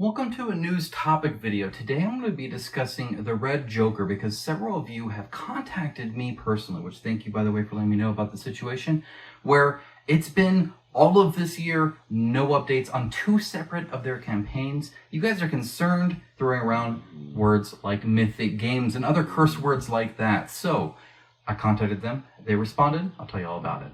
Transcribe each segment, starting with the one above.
Welcome to a news topic video. Today I'm going to be discussing the Red Joker because several of you have contacted me personally, which thank you by the way for letting me know about the situation, where it's been all of this year, no updates on two separate of their campaigns. You guys are concerned, throwing around words like Mythic games and other curse words like that. So I contacted them, they responded, I'll tell you all about it.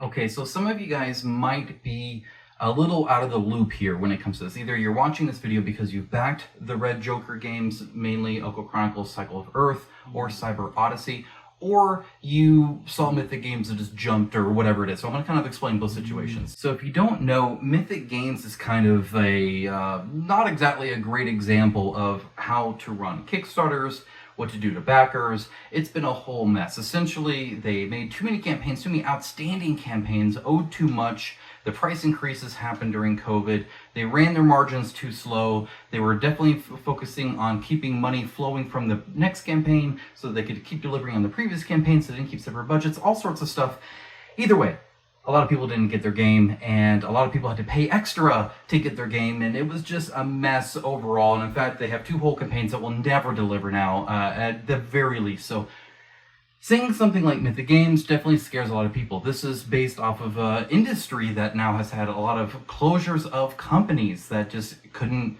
Okay, so some of you guys might be a little out of the loop here when it comes to this. Either you're watching this video because you've backed the Red Joker games, mainly Oko Chronicles, Cycle of Earth, or Cyber Odyssey, or you saw Mythic games and just jumped or whatever it is. So I'm going to kind of explain both situations. So if you don't know, Mythic games is kind of a, not exactly a great example of how to run Kickstarters, what to do to backers. It's been a whole mess. Essentially, they made too many campaigns, too many outstanding campaigns, owed too much. The price increases happened during COVID. They ran their margins too slow. They were definitely focusing on keeping money flowing from the next campaign so they could keep delivering on the previous campaign, so they didn't keep separate budgets, all sorts of stuff. Either way, a lot of people didn't get their game, and a lot of people had to pay extra to get their game, and it was just a mess overall. And in fact, they have two whole campaigns that will never deliver now, at the very least. So seeing something like Mythic Games definitely scares a lot of people. This is based off of an industry that now has had a lot of closures of companies that just couldn't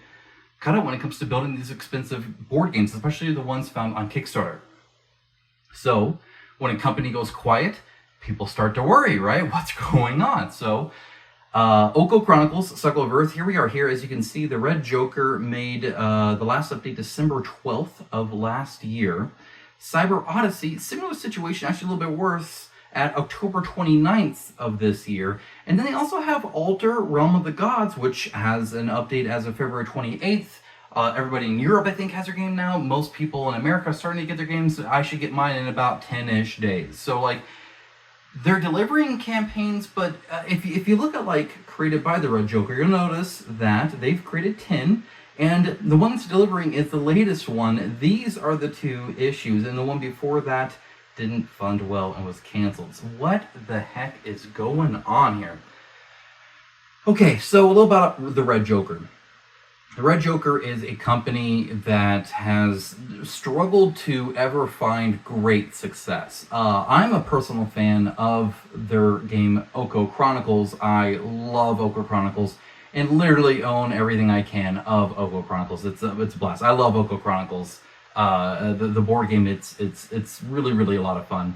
cut it when it comes to building these expensive board games, especially the ones found on Kickstarter. So when a company goes quiet, people start to worry, right? What's going on? So, Oko Chronicles, Cycle of Earth, here we are here. As you can see, the Red Joker made the last update December 12th of last year. Cyber Odyssey, similar situation, actually a little bit worse, at October 29th of this year. And then they also have Alter, Realm of the Gods, which has an update as of February 28th. Everybody in Europe, I think, has their game now. Most people in America are starting to get their games. I should get mine in about 10-ish days. So, like, they're delivering campaigns, but if you look at, like, created by the Red Joker, you'll notice that they've created 10, and the one that's delivering is the latest one. These are the two issues, and the one before that didn't fund well and was canceled. So what the heck is going on here? Okay, so a little about the Red Joker. The Red Joker is a company that has struggled to ever find great success. I'm a personal fan of their game Oko Chronicles. I love Oko Chronicles and literally own everything I can of Oko Chronicles. It's a blast. I love Oko Chronicles. The board game, it's really a lot of fun.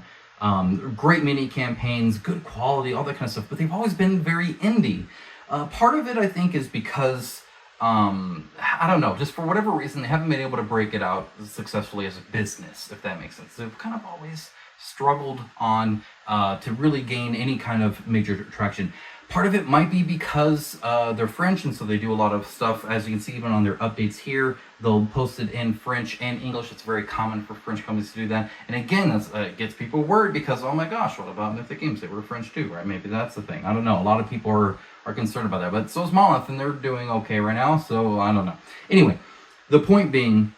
Great mini campaigns, good quality, all that kind of stuff. But they've always been very indie. Part of it, I think, is because I don't know, just for whatever reason, they haven't been able to break it out successfully as a business, if that makes sense. They've kind of always struggled on to really gain any kind of major traction. Part of it might be because they're French, and so they do a lot of stuff, as you can see even on their updates here, they'll post it in French and English. It's very common for French companies to do that. And again, that gets people worried because, oh my gosh, what about Mythic Games? They were French too, right? Maybe that's the thing. I don't know. A lot of people are concerned about that. But so is Monolith, and they're doing okay right now, so I don't know. Anyway, the point being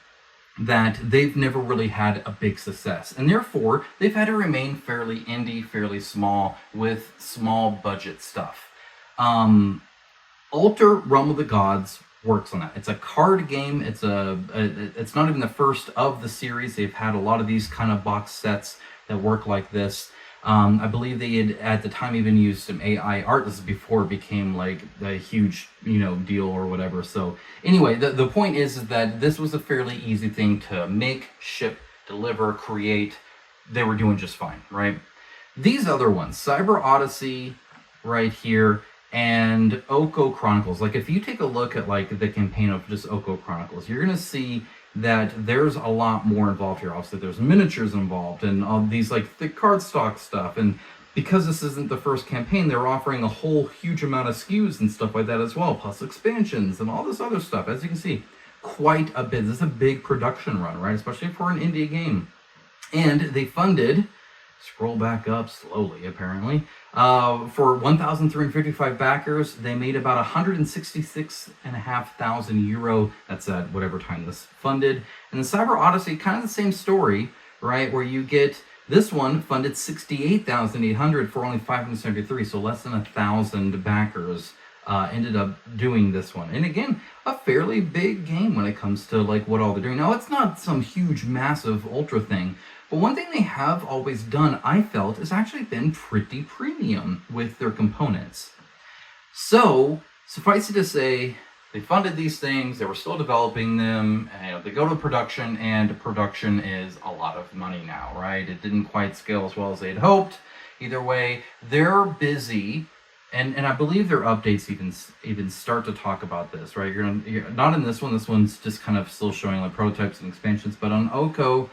that they've never really had a big success, and therefore they've had to remain fairly indie, fairly small, with small budget stuff. Alter, Realm of the Gods works on that. It's a card game. It's not even the first of the series. They've had a lot of these kind of box sets that work like this. I believe they had at the time even used some AI art. This is before it became like a huge, deal or whatever. So anyway, the point is that this was a fairly easy thing to make, ship, deliver, create. They were doing just fine, right? These other ones, Cyber Odyssey right here, and Oko Chronicles. Like, if you take a look at like the campaign of just Oko Chronicles, you're gonna see that there's a lot more involved here. Obviously, there's miniatures involved and all these like thick cardstock stuff. And because this isn't the first campaign, they're offering a whole huge amount of SKUs and stuff like that as well, plus expansions and all this other stuff. As you can see, quite a bit. This is a big production run, right? Especially for an indie game. And they funded, scroll back up slowly apparently, for 1,355 backers. They made about 166,500 euro. That's at whatever time this funded. And the Cyber Odyssey, kind of the same story, right? Where you get This one funded 68,800 for only 573, so less than 1,000 backers ended up doing this one. And again, a fairly big game when it comes to like what all they're doing. Now, it's not some huge, massive ultra thing, but one thing they have always done, I felt, has actually been pretty premium with their components. So, suffice it to say, they funded these things, they were still developing them, and they go to production, and production is a lot of money now, right? It didn't quite scale as well as they'd hoped. Either way, they're busy, and I believe their updates even start to talk about this, right? You're not in this one. This one's just kind of still showing like prototypes and expansions, but on Oko,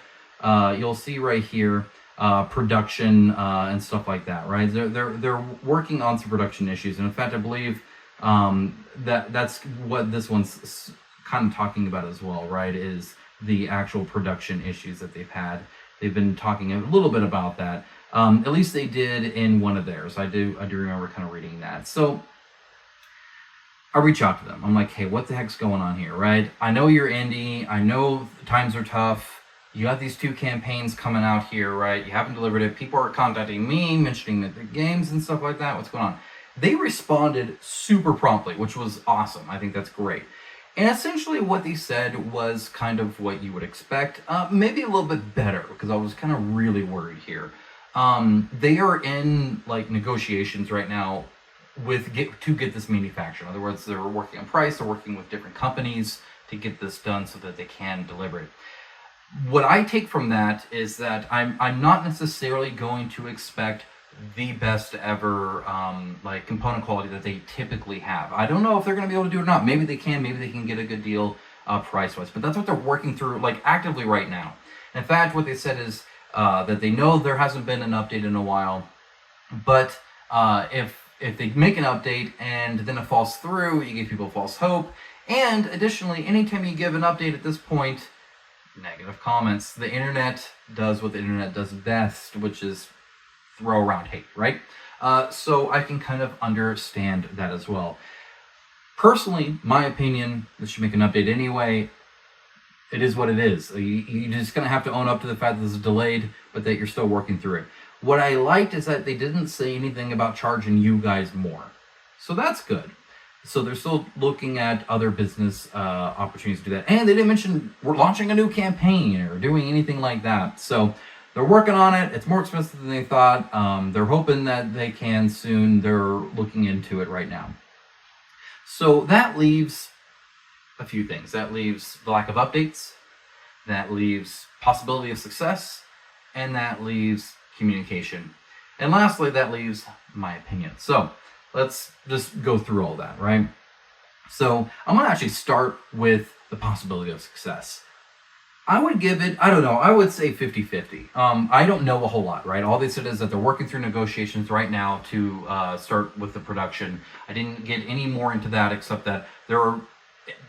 you'll see right here production and stuff like that, right? They're working on some production issues, and in fact, I believe that's what this one's kind of talking about as well, right? Is the actual production issues that they've had. They've been talking a little bit about that. At least they did in one of theirs. I do remember kind of reading that. So I reach out to them. I'm like, hey, what the heck's going on here, right? I know you're indie. I know times are tough. You got these 2 campaigns coming out here, right? You haven't delivered it. People are contacting me, mentioning the games and stuff like that. What's going on? They responded super promptly, which was awesome. I think that's great. And essentially what they said was kind of what you would expect, maybe a little bit better, because I was kind of really worried here. They are in like negotiations right now to get this manufactured. In other words, they're working on price, they're working with different companies to get this done so that they can deliver it. What I take from that is that I'm not necessarily going to expect the best ever like component quality that they typically have. I don't know if they're going to be able to do it or not. Maybe they can get a good deal price-wise, but that's what they're working through like actively right now. In fact, what they said is that they know there hasn't been an update in a while, but if they make an update and then it falls through, you give people false hope. And additionally, anytime you give an update at this point, negative comments. The internet does what the internet does best, which is throw around hate, right? So I can kind of understand that as well. Personally, my opinion, they should make an update anyway. It is what it is. You're just going to have to own up to the fact that this is delayed, but that you're still working through it. What I liked is that they didn't say anything about charging you guys more. So that's good. So they're still looking at other business opportunities to do that. And they didn't mention we're launching a new campaign or doing anything like that. So they're working on it. It's more expensive than they thought. They're hoping that they can soon. They're looking into it right now. So that leaves a few things. That leaves the lack of updates. That leaves possibility of success. And that leaves communication. And lastly, that leaves my opinion. So let's just go through all that, right? So I'm going to actually start with the possibility of success. I would give it, I don't know, I would say 50-50. I don't know a whole lot, right? All they said is that they're working through negotiations right now to start with the production. I didn't get any more into that except that they're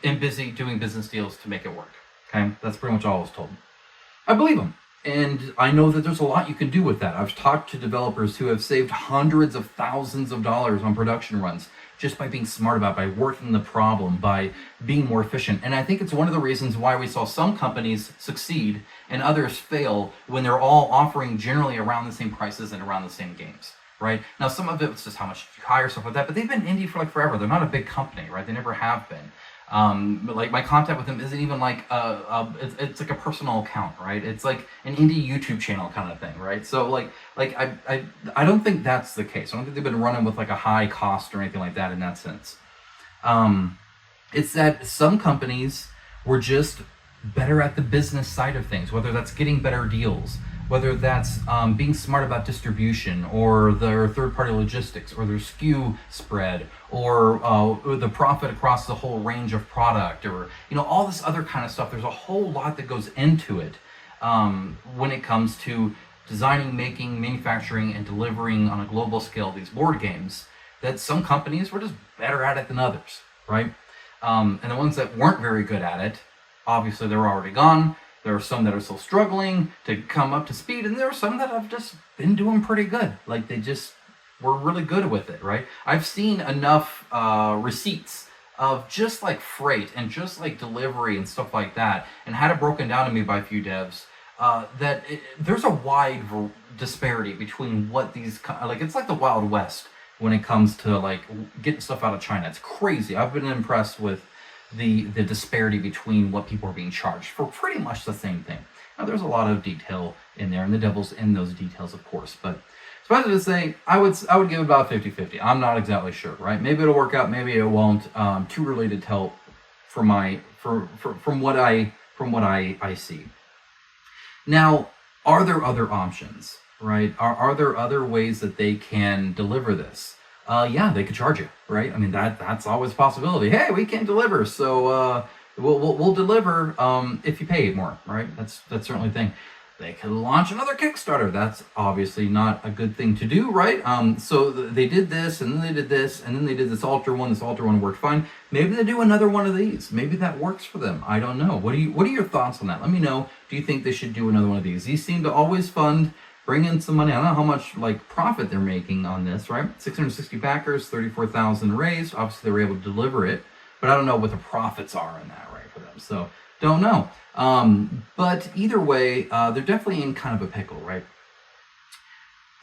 busy doing business deals to make it work, okay? That's pretty much all I was told. I believe them. And I know that there's a lot you can do with that. I've talked to developers who have saved hundreds of thousands of dollars on production runs just by being smart about it, by working the problem, by being more efficient. And I think it's one of the reasons why we saw some companies succeed and others fail when they're all offering generally around the same prices and around the same games, right? Now, some of it's just how much you hire, stuff like that, but they've been indie for like forever. They're not a big company, right? They never have been. But like my contact with them isn't even like it's like a personal account, right? It's like an indie YouTube channel kind of thing, right? So like I don't think that's the case. I don't think they've been running with like a high cost or anything like that in that sense. It's that some companies were just better at the business side of things, whether that's getting better deals, whether that's being smart about distribution or their third-party logistics or their SKU spread or the profit across the whole range of product or, all this other kind of stuff. There's a whole lot that goes into it when it comes to designing, making, manufacturing, and delivering on a global scale these board games that some companies were just better at it than others, right? And the ones that weren't very good at it, obviously they're already gone. There are some that are still struggling to come up to speed, and there are some that have just been doing pretty good. Like they just were really good with it, right? I've seen enough receipts of just like freight and just like delivery and stuff like that, and had it broken down to me by a few devs there's a wide disparity between what these, like, it's like the Wild West when it comes to like getting stuff out of China. It's crazy. I've been impressed with the disparity between what people are being charged for pretty much the same thing. Now there's a lot of detail in there, and the devil's in those details, of course, but suffice it to say, I would give it about 50-50. I'm not exactly sure, right? Maybe it'll work out, maybe it won't. Too early to tell from what I see. Now, are there other options, right? Are there other ways that they can deliver this? Yeah, they could charge you, right? I mean, that's always a possibility. Hey, we can't deliver, so we'll deliver if you pay more, right? That's certainly a thing. They could launch another Kickstarter. That's obviously not a good thing to do, right? So they did this, and then they did this, and then they did this altar one. This altar one worked fine. Maybe they do another one of these. Maybe that works for them. I don't know. What are your thoughts on that? Let me know. Do you think they should do another one of these? These seem to always bring in some money. I don't know how much like profit they're making on this, right? 660 backers, 34,000 raised. Obviously, they were able to deliver it, but I don't know what the profits are in that, right, for them. So don't know. But either way, they're definitely in kind of a pickle, right?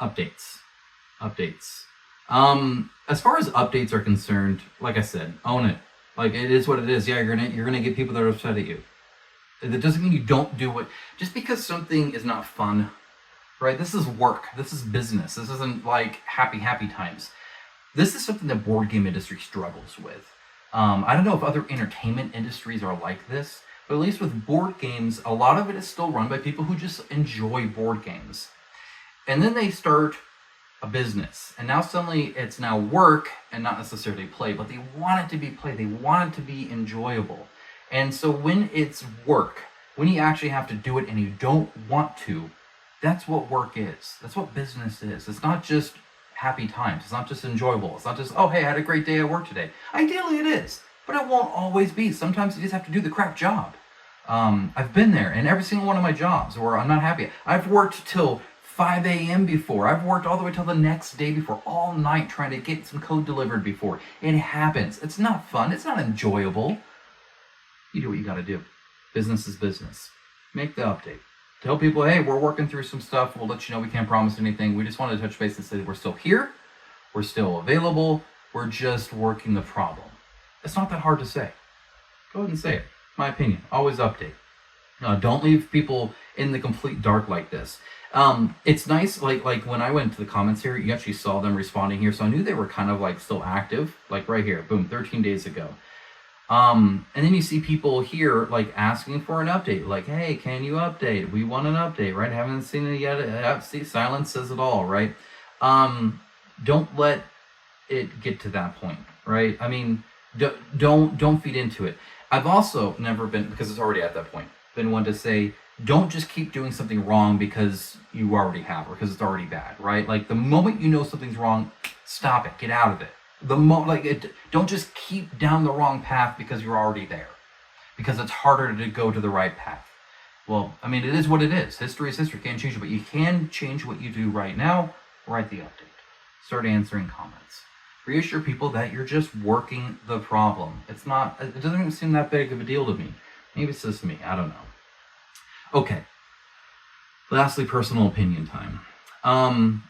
Updates. As far as updates are concerned, like I said, own it. Like, it is what it is. Yeah, you're gonna get people that are upset at you. That doesn't mean you don't do it. Just because something is not fun, right? This is work. This is business. This isn't like happy times. This is something that board game industry struggles with. I don't know if other entertainment industries are like this, but at least with board games, a lot of it is still run by people who just enjoy board games. And then they start a business. And now suddenly it's now work and not necessarily play, but they want it to be play. They want it to be enjoyable. And so when it's work, when you actually have to do it and you don't want to, that's what work is. That's what business is. It's not just happy times. It's not just enjoyable. It's not just, oh, hey, I had a great day at work today. Ideally it is. But it won't always be. Sometimes you just have to do the crap job. I've been there in every single one of my jobs where I'm not happy. I've worked till 5 a.m. before. I've worked all the way till the next day before, all night trying to get some code delivered before. It happens. It's not fun. It's not enjoyable. You do what you got to do. Business is business. Make the update. Tell people, hey, we're working through some stuff. We'll let you know we can't promise anything. We just wanted to touch base and say we're still here. We're still available. We're just working the problem. It's not that hard to say. Go ahead and say it. My opinion. Always update. Don't leave people in the complete dark like this. It's nice, like when I went to the comments here, you actually saw them responding here, so I knew they were kind of like still active, like right here, boom, 13 days ago. And then you see people here like asking for an update, like, hey, can you update? We want an update, right? Haven't seen it yet. See, silence says it all, right? Don't let it get to that point, right? I mean, don't feed into it. I've also never been, because it's already at that point, been one to say, don't just keep doing something wrong because you already have, or because it's already bad, right? Like the moment you know something's wrong, stop it, get out of it. Don't just keep down the wrong path because you're already there, because it's harder to go to the right path. Well, I mean, it is what it is. History is history. Can't change it, but you can change what you do right now. Write the update. Start answering comments. Reassure people that you're just working the problem. It doesn't even seem that big of a deal to me. Maybe it's just me. I don't know. Okay. Lastly, personal opinion time.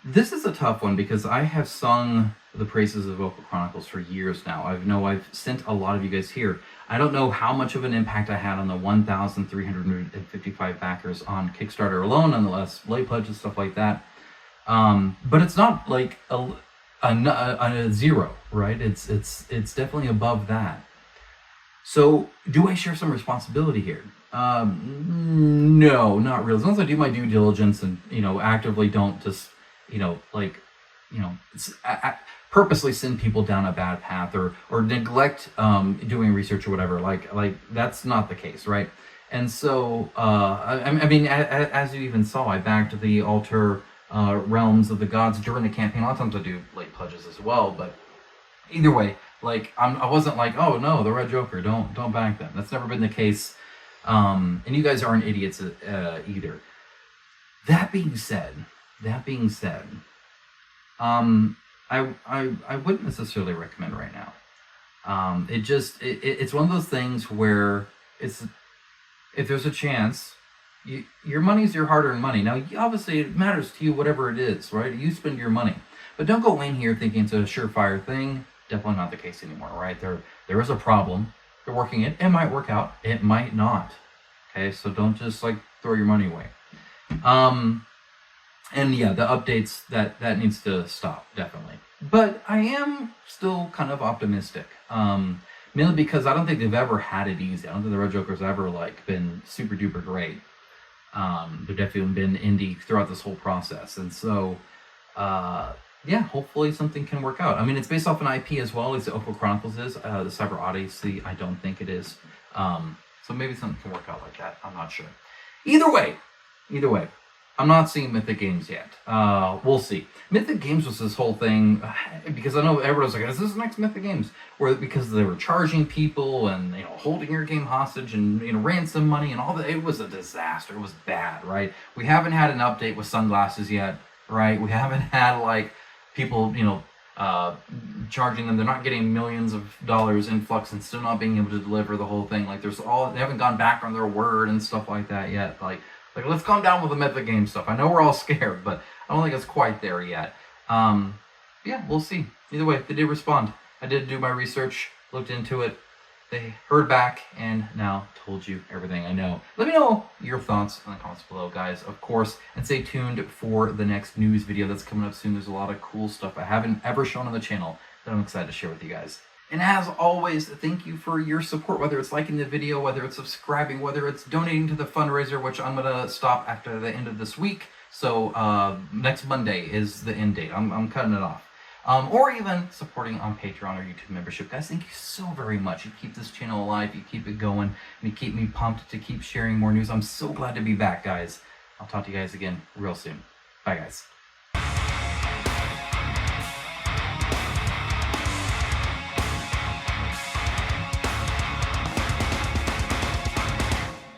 This is a tough one because I have sung the praises of Vocal Chronicles for years now. I've sent a lot of you guys here. I don't know how much of an impact I had on the 1,355 backers on Kickstarter alone, nonetheless, late pledges, stuff like that. But it's not like a zero, right? It's definitely above that. So do I share some responsibility here? No, not really. As long as I do my due diligence and, actively don't just, purposely send people down a bad path or neglect doing research or whatever. Like that's not the case, right? And so, I mean, as you even saw, I backed the altar realms of the gods during the campaign. A lot of times I do late pledges as well, but either way, like I wasn't like, oh no, the Red Joker, don't back them. That's never been the case. And you guys aren't idiots either. That being said, I wouldn't necessarily recommend right now. It's one of those things where if there's a chance, your money's your hard-earned money. Now, obviously, it matters to you, whatever it is, right? You spend your money. But don't go in here thinking it's a surefire thing. Definitely not the case anymore, right? There is a problem. They're working it. It might work out. It might not. Okay, so don't just like throw your money away. And yeah, the updates that needs to stop, definitely. But I am still kind of optimistic. Mainly because I don't think they've ever had it easy. I don't think the Red Joker's ever like been super duper great. They've definitely been indie throughout this whole process, and so yeah, hopefully something can work out. I mean, it's based off an IP as well, at least the Oko Chronicles is. The Cyber Odyssey, I don't think it is. So maybe something can work out like that. I'm not sure. Either way, I'm not seeing Mythic Games yet. We'll see. Mythic Games was this whole thing, because I know everybody was like, is this the next Mythic Games? Or because they were charging people and, holding your game hostage and, ransom money and all that. It was a disaster. It was bad, right? We haven't had an update with sunglasses yet, right? We haven't had, like, people, charging them. They're not getting millions of dollars influx and still not being able to deliver the whole thing. Like, they haven't gone back on their word and stuff like that yet. Like, let's calm down with the Mythic Game stuff. I know we're all scared, but I don't think it's quite there yet. Yeah, we'll see. Either way, they did respond. I did do my research, looked into it. They heard back, and now told you everything I know. Let me know your thoughts in the comments below, guys, of course. And stay tuned for the next news video that's coming up soon. There's a lot of cool stuff I haven't ever shown on the channel that I'm excited to share with you guys. And as always, thank you for your support, whether it's liking the video, whether it's subscribing, whether it's donating to the fundraiser, which I'm going to stop after the end of this week. So next Monday is the end date. I'm cutting it off. Or even supporting on Patreon or YouTube membership. Guys, thank you so very much. You keep this channel alive, you keep it going, and you keep me pumped to keep sharing more news. I'm so glad to be back, guys. I'll talk to you guys again real soon. Bye, guys.